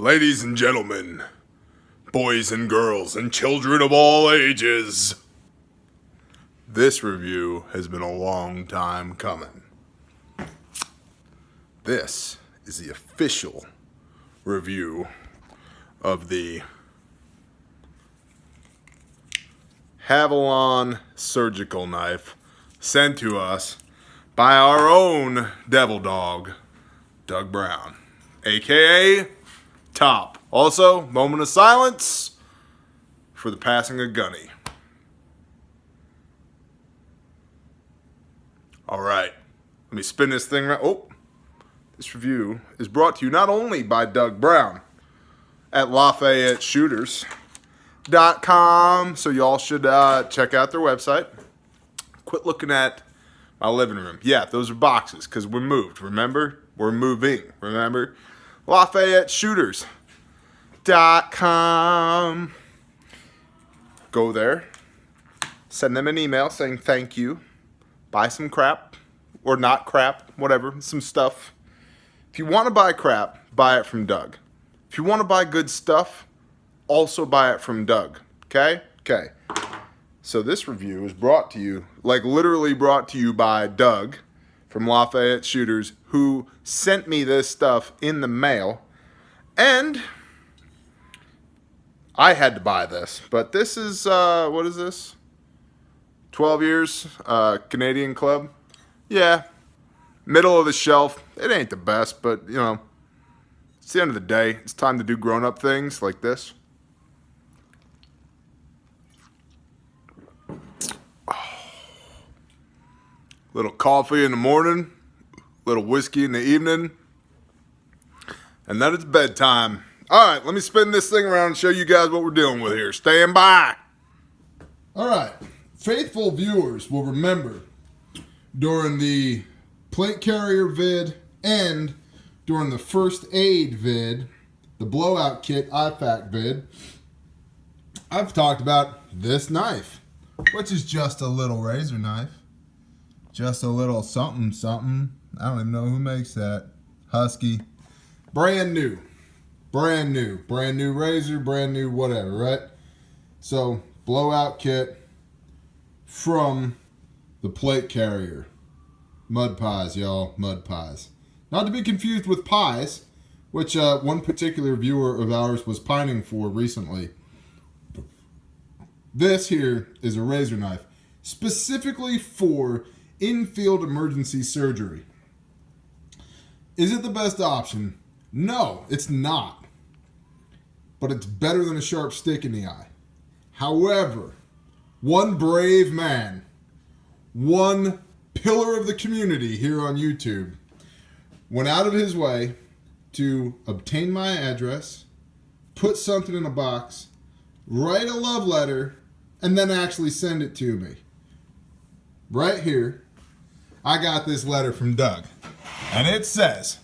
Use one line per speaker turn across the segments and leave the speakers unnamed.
Ladies and gentlemen, boys and girls, and children of all ages, this review has been a long time coming. This is the official review of the Havalon surgical knife sent to us by our own devil dog, Doug Brown, aka Top. Also, moment of silence for the passing of Gunny. Alright, let me spin this thing around. Oh, this review is brought to you not only by Doug Brown at Lafayette Shooters.com, so y'all should check out their website. Quit looking at my living room. Yeah, those are boxes because we're moved, remember? We're moving, remember? Lafayette Shooters.com. Go there, send them an email saying thank you, buy some crap, or not crap, whatever, some stuff. If you want to buy crap, buy it from Doug. If you want to buy good stuff, also buy it from Doug. Okay? Okay. So this review is brought to you, like literally brought to you by Doug from Lafayette Shooters, who sent me this stuff in the mail. And I had to buy this. But this is, what is this? 12 years, Canadian club. Yeah. Middle of the shelf. It ain't the best, but, you know, it's the end of the day. It's time to do grown-up things like this. Little coffee in the morning, little whiskey in the evening, and then it's bedtime. All right, let me spin this thing around and show you guys what we're dealing with here. Stand by. All right, faithful viewers will remember during the plate carrier vid and during the first aid vid, the blowout kit IFAK vid, I've talked about this knife, which is just a little razor knife. Just a little something, something. I don't even know who makes that. Husky. Brand new. Brand new. Brand new razor, brand new whatever, right? So, blowout kit from the plate carrier. Mud pies, y'all. Mud pies. Not to be confused with pies, which one particular viewer of ours was pining for recently. This here is a razor knife specifically for in-field emergency surgery. Is it the best option? No, it's not. But it's better than a sharp stick in the eye. However, one brave man, one pillar of the community here on YouTube, went out of his way to obtain my address, put something in a box, write a love letter, and then actually send it to me. Right here, I got this letter from Doug, and it says,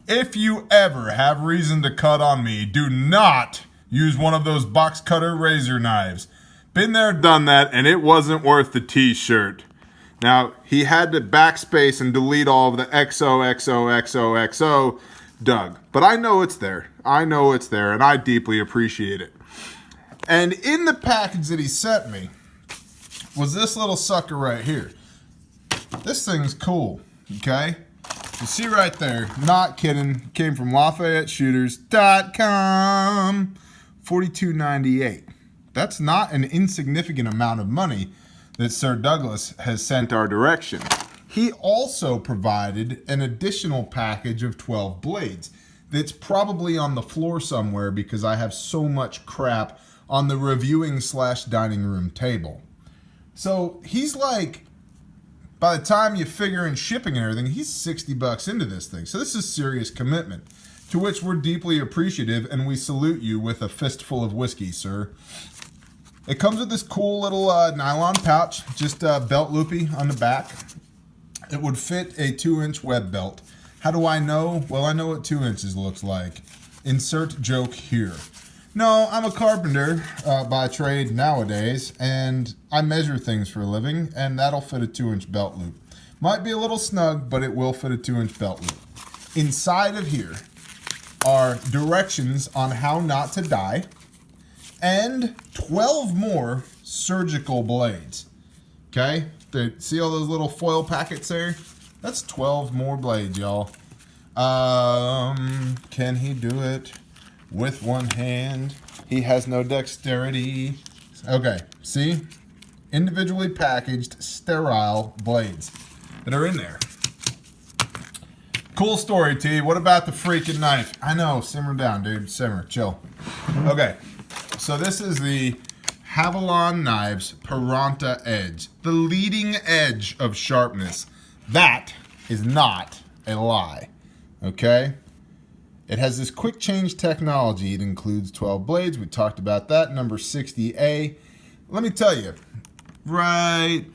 if you ever have reason to cut on me, do not use one of those box cutter razor knives. Been there, done that, and it wasn't worth the t-shirt. Now, he had to backspace and delete all of the XOXOXOXO, Doug. But I know it's there. I know it's there, and I deeply appreciate it. And in the package that he sent me was this little sucker right here. This thing's cool, okay? You see right there, not kidding, came from LafayetteShooters.com, $42.98. That's not an insignificant amount of money that Sir Douglas has sent our direction. He also provided an additional package of 12 blades that's probably on the floor somewhere because I have so much crap on the reviewing / dining room table. So he's like, by the time you figure in shipping and everything, he's $60 into this thing. So this is serious commitment, to which we're deeply appreciative, and we salute you with a fistful of whiskey, sir. It comes with this cool little nylon pouch, just belt loopy on the back. It would fit a 2-inch web belt. How do I know? Well, I know what 2 inches looks like. Insert joke here. No, I'm a carpenter by trade nowadays, and I measure things for a living, and that'll fit a 2-inch belt loop. Might be a little snug, but it will fit a 2-inch belt loop. Inside of here are directions on how not to die, and 12 more surgical blades. Okay? See all those little foil packets there? That's 12 more blades, y'all. Can he do it with one hand? He has no dexterity. Okay, see? Individually packaged, sterile blades that are in there. Cool story, T. What about the freaking knife? I know, simmer down, dude. Simmer, chill. Okay, so this is the Havalon Knives Piranta Edge. The leading edge of sharpness. That is not a lie, okay? It has this quick change technology. It includes 12 blades. We talked about that. Number 60A. Let me tell you, right,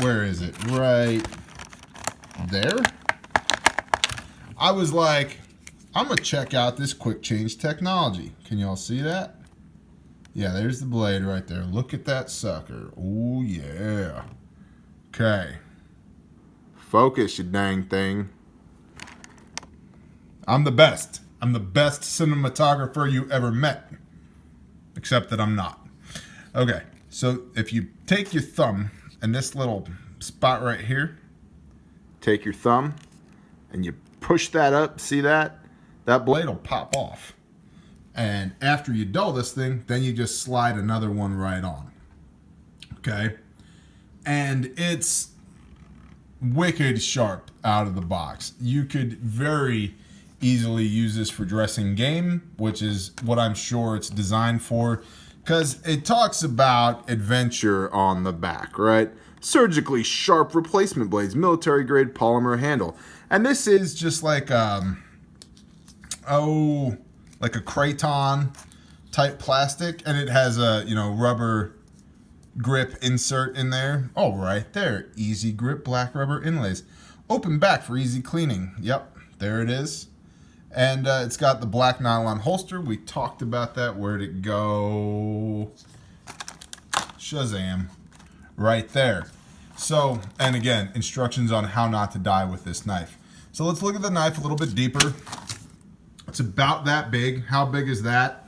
where is it? Right there. I was like, I'm going to check out this quick change technology. Can y'all see that? Yeah, there's the blade right there. Look at that sucker. Oh, yeah. Okay. Focus, you dang thing. I'm the best. I'm the best cinematographer you ever met. Except that I'm not. Okay, so if you take your thumb and this little spot right here, take your thumb and you push that up, see that? That blade will pop off. And after you dull this thing, then you just slide another one right on. Okay? And it's wicked sharp out of the box. You could very easily use this for dressing game, which is what I'm sure it's designed for, because it talks about adventure on the back, right? Surgically sharp replacement blades, military grade polymer handle. And this is just like like a Kraton type plastic, and it has a, you know, rubber grip insert in there. Oh, right there. Easy grip black rubber inlays. Open back for easy cleaning. Yep, there it is. And it's got the black nylon holster. We talked about that. Where'd it go? Shazam. Right there. So, and again, instructions on how not to die with this knife. So let's look at the knife a little bit deeper. It's about that big. How big is that?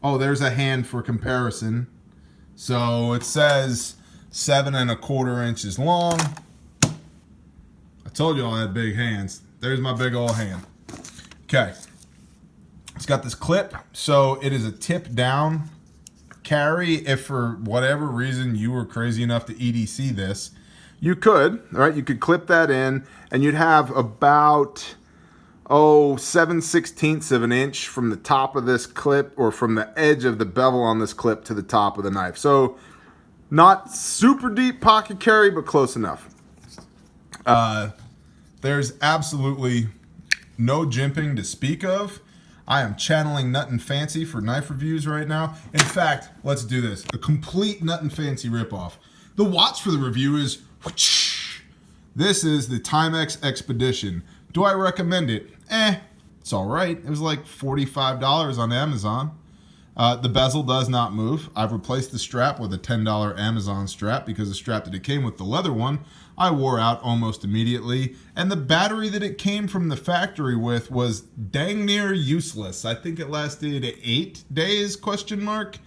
Oh, there's a hand for comparison. So it says 7 1/4 inches long. I told you I had big hands. There's my big old hand. Okay. It's got this clip. So it is a tip down carry. If for whatever reason you were crazy enough to EDC this, you could, all right? You could clip that in and you'd have about 7/16 of an inch from the top of this clip, or from the edge of the bevel on this clip to the top of the knife. So not super deep pocket carry, but close enough. There's absolutely no jimping to speak of. I am channeling Nut and Fancy for knife reviews right now. In fact, let's do this. A complete Nut and Fancy ripoff. The watch for the review is whoosh. This is the Timex Expedition. Do I recommend it? It's all right. It was like $45 on Amazon. The bezel does not move. I've replaced the strap with a $10 Amazon strap because the strap that it came with, the leather one, I wore out almost immediately. And the battery that it came from the factory with was dang near useless. I think it lasted 8 days, question mark.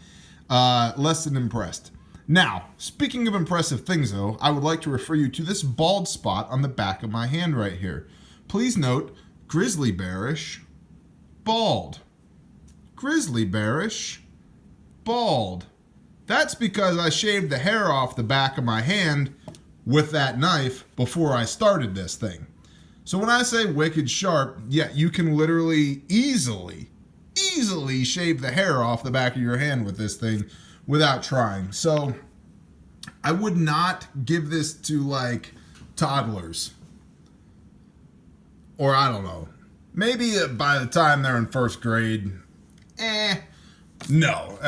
Less than impressed. Now, speaking of impressive things though, I would like to refer you to this bald spot on the back of my hand right here. Please note, grizzly bearish, bald. Grizzly bearish, bald. That's because I shaved the hair off the back of my hand with that knife before I started this thing. So when I say wicked sharp, yeah, you can literally easily shave the hair off the back of your hand with this thing without trying. So I would not give this to like toddlers. Or I don't know. Maybe by the time they're in first grade. No.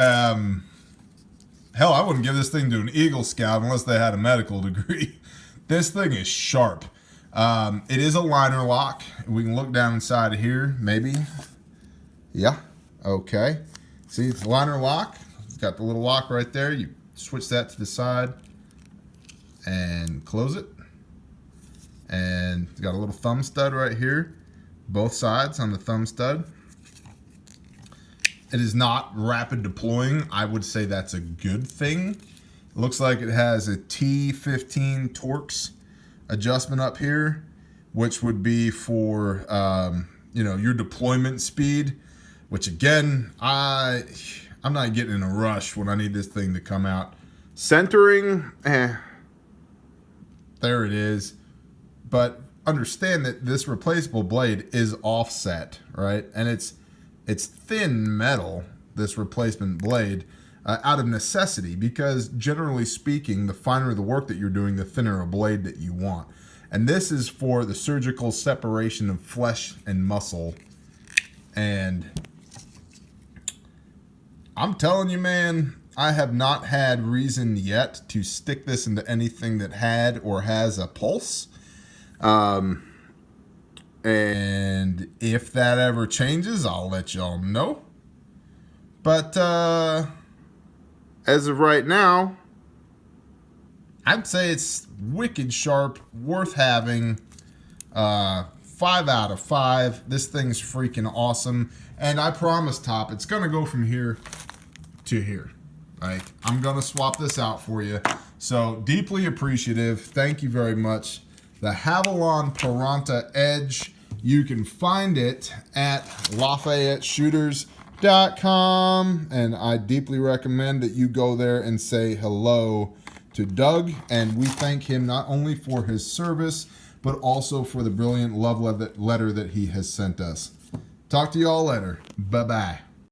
Hell, I wouldn't give this thing to an Eagle Scout unless they had a medical degree. This thing is sharp. It is a liner lock. We can look down inside of here, maybe. Yeah. Okay. See, it's a liner lock. It's got the little lock right there. You switch that to the side and close it. And it's got a little thumb stud right here. Both sides on the thumb stud. It is not rapid deploying. I would say that's a good thing. It looks like it has a T15 Torx adjustment up here, which would be for your deployment speed, which again, I'm not getting in a rush when I need this thing to come out. Centering, there it is. But understand that this replaceable blade is offset, right? And it's thin metal, this replacement blade, out of necessity, because generally speaking, the finer the work that you're doing, the thinner a blade that you want. And this is for the surgical separation of flesh and muscle. And I'm telling you, man, I have not had reason yet to stick this into anything that had or has a pulse. And if that ever changes, I'll let y'all know. But as of right now, I'd say it's wicked sharp, worth having. 5 out of 5. This thing's freaking awesome. And I promise, Top, it's going to go from here to here. Like, I'm going to swap this out for you. So, deeply appreciative. Thank you very much. The Havalon Piranta Edge. You can find it at LafayetteShooters.com. And I deeply recommend that you go there and say hello to Doug. And we thank him not only for his service, but also for the brilliant love letter that he has sent us. Talk to you all later. Bye-bye.